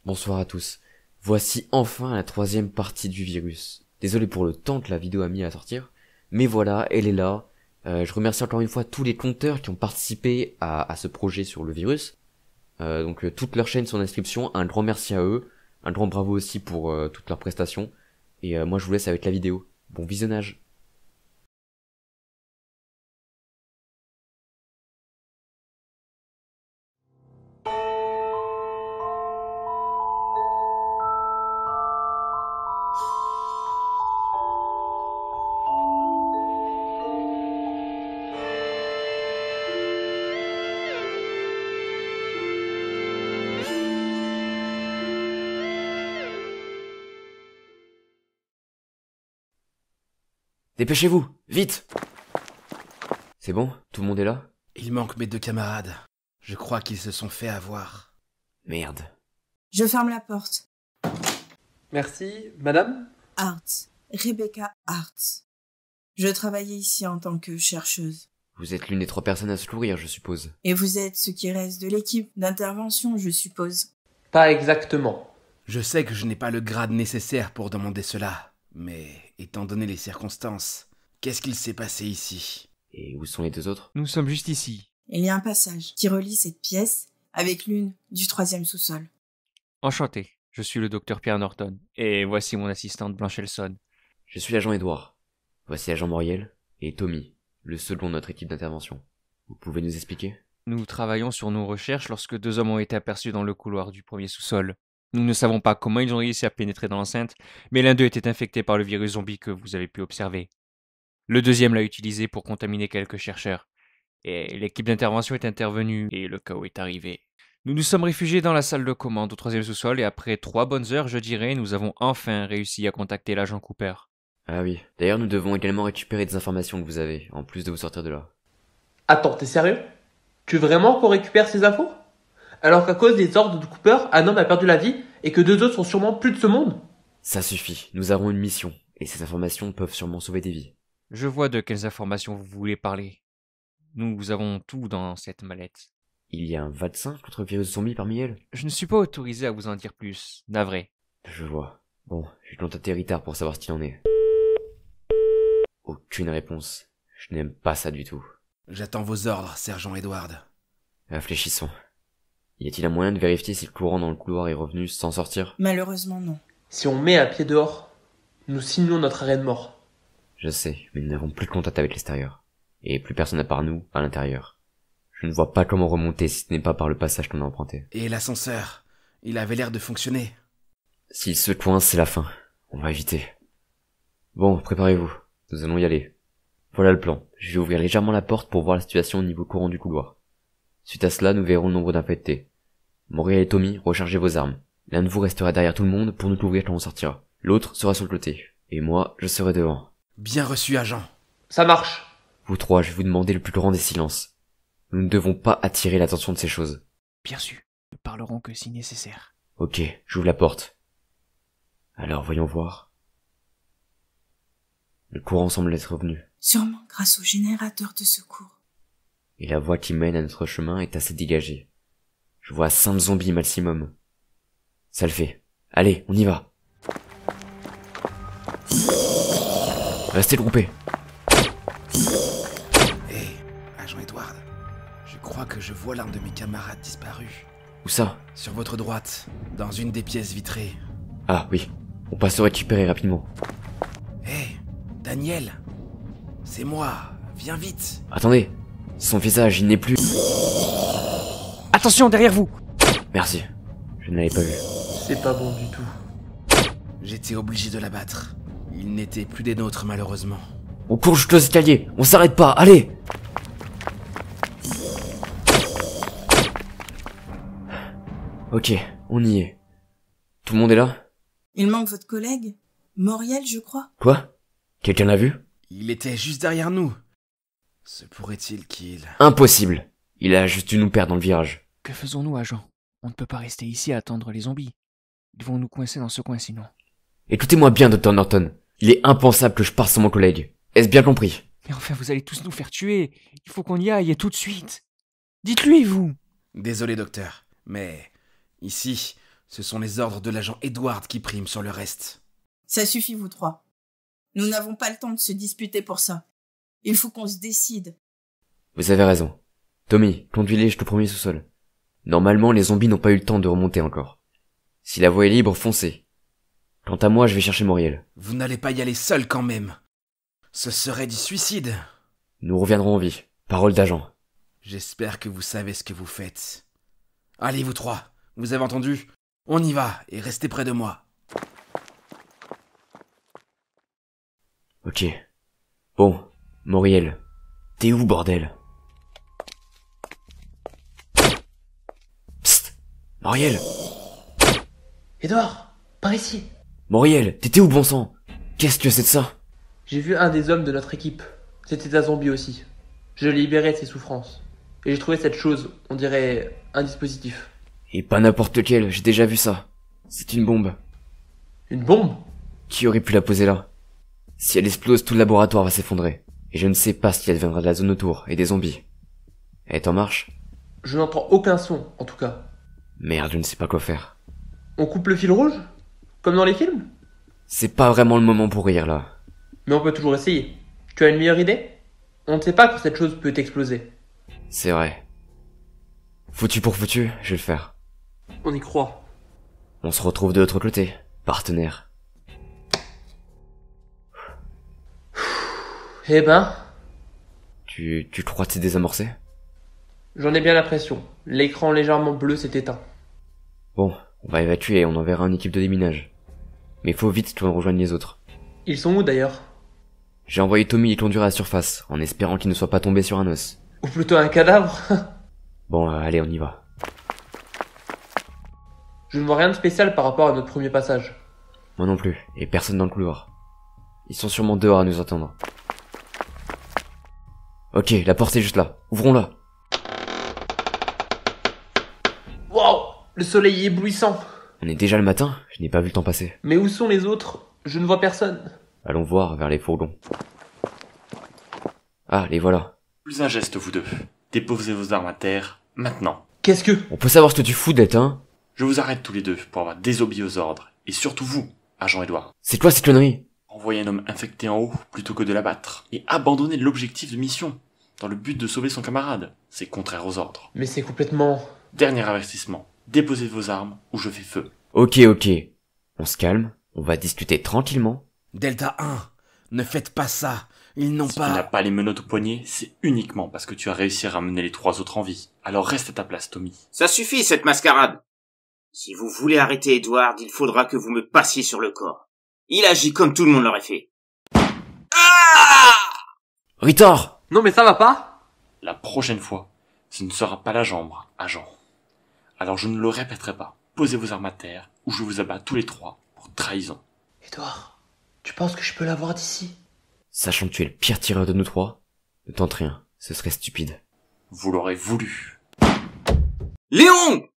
Bonsoir à tous. Voici enfin la troisième partie du virus. Désolé pour le temps que la vidéo a mis à sortir, mais voilà, elle est là. Je remercie encore une fois tous les compteurs qui ont participé à ce projet sur le virus. Toutes leurs chaînes sont en description, un grand merci à eux, un grand bravo aussi pour toutes leurs prestations. Et moi je vous laisse avec la vidéo. Bon visionnage. Dépêchez-vous, vite! C'est bon? Tout le monde est là? Il manque mes deux camarades. Je crois qu'ils se sont fait avoir. Merde. Je ferme la porte. Merci, madame. Hartz. Rebecca Hartz. Je travaillais ici en tant que chercheuse. Vous êtes l'une des 3 personnes à secourir, je suppose. Et vous êtes ce qui reste de l'équipe d'intervention, je suppose. Pas exactement. Je sais que je n'ai pas le grade nécessaire pour demander cela, mais étant donné les circonstances, qu'est-ce qu'il s'est passé ici? Et où sont les 2 autres? Nous sommes juste ici. Il y a un passage qui relie cette pièce avec l'une du 3e sous-sol. Enchanté, je suis le docteur Pierre Norton, et voici mon assistante Blanche Elson. Je suis l'agent Edouard. Voici l'agent Moriel et Tommy, le second de notre équipe d'intervention. Vous pouvez nous expliquer? Nous travaillons sur nos recherches lorsque 2 hommes ont été aperçus dans le couloir du premier sous-sol. Nous ne savons pas comment ils ont réussi à pénétrer dans l'enceinte, mais l'un d'eux était infecté par le virus zombie que vous avez pu observer. Le deuxième l'a utilisé pour contaminer quelques chercheurs. Et l'équipe d'intervention est intervenue et le chaos est arrivé. Nous nous sommes réfugiés dans la salle de commande au 3e sous-sol et après 3 bonnes heures, je dirais, nous avons enfin réussi à contacter l'agent Cooper. Ah oui. D'ailleurs, nous devons également récupérer des informations que vous avez, en plus de vous sortir de là. Attends, t'es sérieux? Tu veux vraiment qu'on récupère ces infos? Alors qu'à cause des ordres de Cooper, un homme a perdu la vie et que 2 autres sont sûrement plus de ce monde? Ça suffit, nous avons une mission, et ces informations peuvent sûrement sauver des vies. Je vois de quelles informations vous voulez parler. Nous avons tout dans cette mallette. Il y a un vaccin contre le virus zombie parmi elles? Je ne suis pas autorisé à vous en dire plus, navré. Je vois. Bon, j'ai contacté Ritard pour savoir ce qu'il en est. Aucune réponse. Je n'aime pas ça du tout. J'attends vos ordres, sergent Edward. Réfléchissons. Y a-t-il un moyen de vérifier si le courant dans le couloir est revenu sans sortir? Malheureusement, non. Si on met un pied dehors, nous signons notre arrêt de mort. Je sais, mais nous n'avons plus de contact avec l'extérieur. Et plus personne à part nous, à l'intérieur. Je ne vois pas comment remonter si ce n'est pas par le passage qu'on a emprunté. Et l'ascenseur? Il avait l'air de fonctionner. S'il se coince, c'est la fin. On va éviter. Bon, préparez-vous. Nous allons y aller. Voilà le plan. Je vais ouvrir légèrement la porte pour voir la situation au niveau courant du couloir. Suite à cela, nous verrons le nombre d'infectés. Moriel et Tommy, rechargez vos armes. L'un de vous restera derrière tout le monde pour nous couvrir quand on sortira. L'autre sera sur le côté. Et moi, je serai devant. Bien reçu, agent. Ça marche. Vous 3, je vais vous demander le plus grand des silences. Nous ne devons pas attirer l'attention de ces choses. Bien sûr, nous parlerons que si nécessaire. Ok, j'ouvre la porte. Alors, voyons voir. Le courant semble être revenu. Sûrement grâce au générateur de secours. Et la voie qui mène à notre chemin est assez dégagée. Je vois 5 zombies maximum. Ça le fait. Allez, on y va. Restez groupés. Hé, agent Edward. Je crois que je vois l'un de mes camarades disparu. Où ça? Sur votre droite, dans une des pièces vitrées. Ah oui, on passe le récupérer rapidement. Hé, Daniel. C'est moi. Viens vite. Attendez, son visage, il n'est plus... Attention, derrière vous! Merci, je ne l'avais pas vu. C'est pas bon du tout. J'étais obligé de l'abattre. Il n'était plus des nôtres, malheureusement. On court jusqu'aux escaliers, on s'arrête pas, allez! Ok, on y est. Tout le monde est là? Il manque votre collègue, Moriel, je crois. Quoi? Quelqu'un l'a vu? Il était juste derrière nous. Se pourrait-il qu'il... Impossible! Il a juste dû nous perdre dans le virage. Que faisons-nous, agent? On ne peut pas rester ici à attendre les zombies. Ils vont nous coincer dans ce coin sinon. Écoutez-moi bien, Dr. Norton. Il est impensable que je parte sans mon collègue. Est-ce bien compris? Mais enfin, vous allez tous nous faire tuer. Il faut qu'on y aille et tout de suite. Dites-lui, vous! Désolé, docteur, mais... Ici, Ce sont les ordres de l'agent Edward qui priment sur le reste. Ça suffit, vous trois. Nous n'avons pas le temps de se disputer pour ça. Il faut qu'on se décide. Vous avez raison. Tommy, conduis-les jusqu'au premier sous-sol. Normalement, les zombies n'ont pas eu le temps de remonter encore. Si la voie est libre, foncez. Quant à moi, je vais chercher Moriel. Vous n'allez pas y aller seul quand même. Ce serait du suicide. Nous reviendrons en vie. Parole d'agent. J'espère que vous savez ce que vous faites. Allez, vous trois, vous avez entendu? On y va, et restez près de moi. Ok. Bon, Moriel. T'es où, bordel? Psst. Moriel. Edouard, par ici. Moriel, t'étais où, bon sang? Qu'est-ce que c'est de ça? J'ai vu un des hommes de notre équipe. C'était un zombie aussi. Je l'ai libéré de ses souffrances. Et j'ai trouvé cette chose, on dirait un dispositif. Et pas n'importe lequel, j'ai déjà vu ça. C'est une bombe. Une bombe? Qui aurait pu la poser là? Si elle explose, tout le laboratoire va s'effondrer. Et je ne sais pas ce qui adviendra de la zone autour et des zombies. Elle est en marche? Je n'entends aucun son, en tout cas. Merde, je ne sais pas quoi faire. On coupe le fil rouge? Comme dans les films? C'est pas vraiment le moment pour rire là. Mais on peut toujours essayer. Tu as une meilleure idée? On ne sait pas quand cette chose peut exploser. C'est vrai. Foutu pour foutu, je vais le faire. On y croit. On se retrouve de l'autre côté, partenaire. Eh ben, Tu crois que c'est désamorcé? j'en ai bien l'impression. L'écran légèrement bleu s'est éteint. Bon, on va évacuer et on enverra une équipe de déminage. Mais faut vite qu'on rejoigne les autres. Ils sont où d'ailleurs? J'ai envoyé Tommy les conduire à la surface, en espérant qu'il ne soit pas tombé sur un os. Ou plutôt un cadavre? Bon, allez, on y va. Je ne vois rien de spécial par rapport à notre premier passage. Moi non plus, et personne dans le couloir. Ils sont sûrement dehors à nous attendre. Ok, la porte est juste là. Ouvrons-la. Waouh! Le soleil est éblouissant. On est déjà le matin? Je n'ai pas vu le temps passer. Mais où sont les autres? Je ne vois personne. Allons voir vers les fourgons. Ah, les voilà. Plus un geste, vous deux. Déposez vos armes à terre, maintenant. Qu'est-ce que... On peut savoir ce que tu fous, Delta, hein? Je vous arrête tous les deux pour avoir désobéi aux ordres. Et surtout vous, agent Edouard. C'est quoi ces conneries? Envoyez un homme infecté en haut plutôt que de l'abattre. Et abandonnez l'objectif de mission, dans le but de sauver son camarade. C'est contraire aux ordres. Mais c'est complètement... Dernier avertissement. Déposez vos armes ou je fais feu. Ok. On se calme, on va discuter tranquillement. Delta 1, ne faites pas ça. Ils n'ont Si tu n'as pas... pas les menottes au poignet, c'est uniquement parce que tu as réussi à ramener les 3 autres en vie. Alors reste à ta place, Tommy. Ça suffit, cette mascarade. Si vous voulez arrêter Edward, il faudra que vous me passiez sur le corps. Il agit comme tout le monde l'aurait fait. Ah! Ritor! Non mais ça va pas? La prochaine fois, ce ne sera pas la jambe, agent. Alors je ne le répéterai pas. Posez vos armes à terre, ou je vous abats tous les 3 pour trahison. Edouard, tu penses que je peux l'avoir d'ici? Sachant que tu es le pire tireur de nous trois, ne tente rien, ce serait stupide. Vous l'aurez voulu. Léon!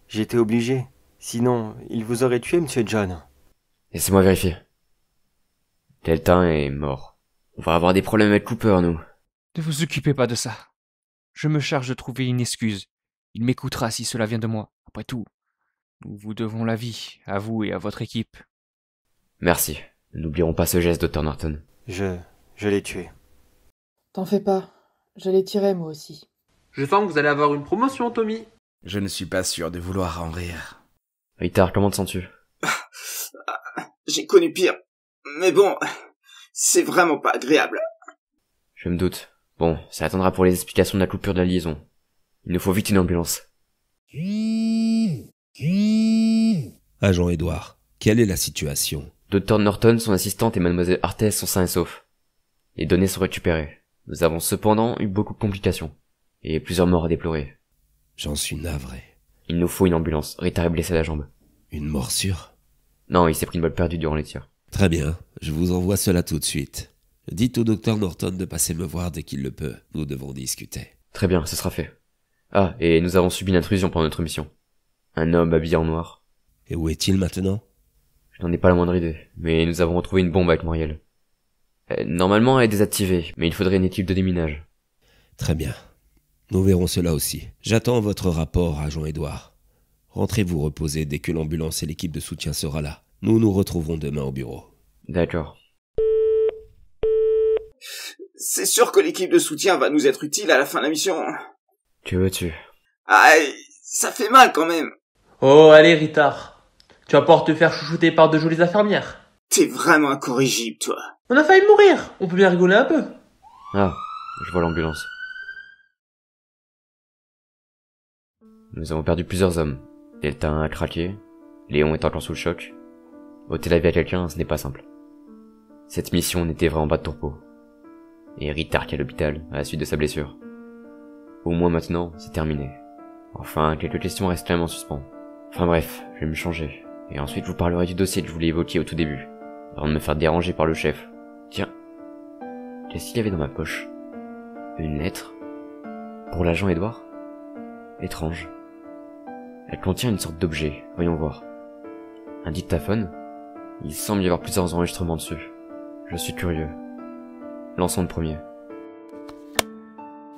J'étais obligé. Sinon, il vous aurait tué, monsieur John. Laissez-moi vérifier. Delta est mort. On va avoir des problèmes avec Cooper, nous. Ne vous occupez pas de ça. Je me charge de trouver une excuse. Il m'écoutera si cela vient de moi. Après tout, nous vous devons la vie, à vous et à votre équipe. Merci. N'oublierons pas ce geste, Dr. Norton. Je l'ai tué. T'en fais pas. J'allais tirer moi aussi. Je sens que vous allez avoir une promotion, Tommy. Je ne suis pas sûr de vouloir en rire. Ritar, comment te sens-tu? J'ai connu pire. Mais bon, c'est vraiment pas agréable. Je me doute. Bon, ça attendra pour les explications de la coupure de la liaison. Il nous faut vite une ambulance. Agent Edouard, quelle est la situation? Dr. Norton, son assistante et mademoiselle Arthès sont sains et saufs. Les données sont récupérées. Nous avons cependant eu beaucoup de complications. Et plusieurs morts à déplorer. J'en suis navré. Il nous faut une ambulance. Ritar est blessé à la jambe. Une morsure? Non, il s'est pris une balle perdue durant les tirs. Très bien, je vous envoie cela tout de suite. Dites au docteur Norton de passer me voir dès qu'il le peut. Nous devons discuter. Très bien, ce sera fait. Ah, et nous avons subi une intrusion pendant notre mission. Un homme habillé en noir. Et où est-il maintenant? Je n'en ai pas la moindre idée, mais nous avons retrouvé une bombe avec Moriel. Normalement, elle est désactivée, mais il faudrait une équipe de déminage. Très bien. Nous verrons cela aussi. J'attends votre rapport, agent Edouard. Rentrez vous reposer dès que l'ambulance et l'équipe de soutien sera là. Nous nous retrouverons demain au bureau. D'accord. C'est sûr que l'équipe de soutien va nous être utile à la fin de la mission. Que veux-tu? Ah, ça fait mal quand même. Oh, allez, Ritard. Tu vas pouvoir te faire chouchouter par de jolies infirmières. T'es vraiment incorrigible, toi. On a failli mourir. On peut bien rigoler un peu. Ah, je vois l'ambulance. Nous avons perdu plusieurs hommes. Delta 1 a craqué. Léon est encore sous le choc. Ôter la vie à quelqu'un, ce n'est pas simple. Cette mission n'était vraiment pas de tourpeau. Et Ritard est à l'hôpital, à la suite de sa blessure. Au moins maintenant, c'est terminé. Enfin, quelques questions restent quand même en suspens. Enfin bref, je vais me changer. Et ensuite, je vous parlerai du dossier que je voulais évoquer au tout début. Avant de me faire déranger par le chef. Tiens. Qu'est-ce qu'il y avait dans ma poche? Une lettre? Pour l'agent Edouard? Étrange. Elle contient une sorte d'objet, voyons voir. Un dictaphone? Il semble y avoir plusieurs enregistrements dessus. Je suis curieux. Lançons le premier.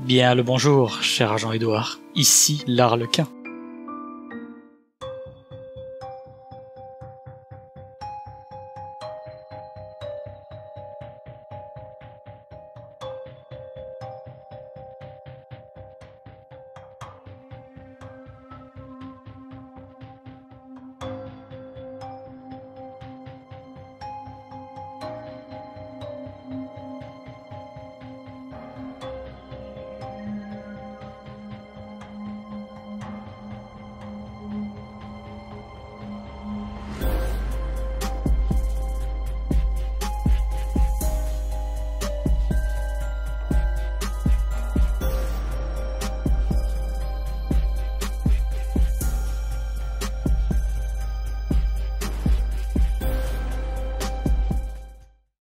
Bien le bonjour, cher agent Edouard. Ici l'Arlequin.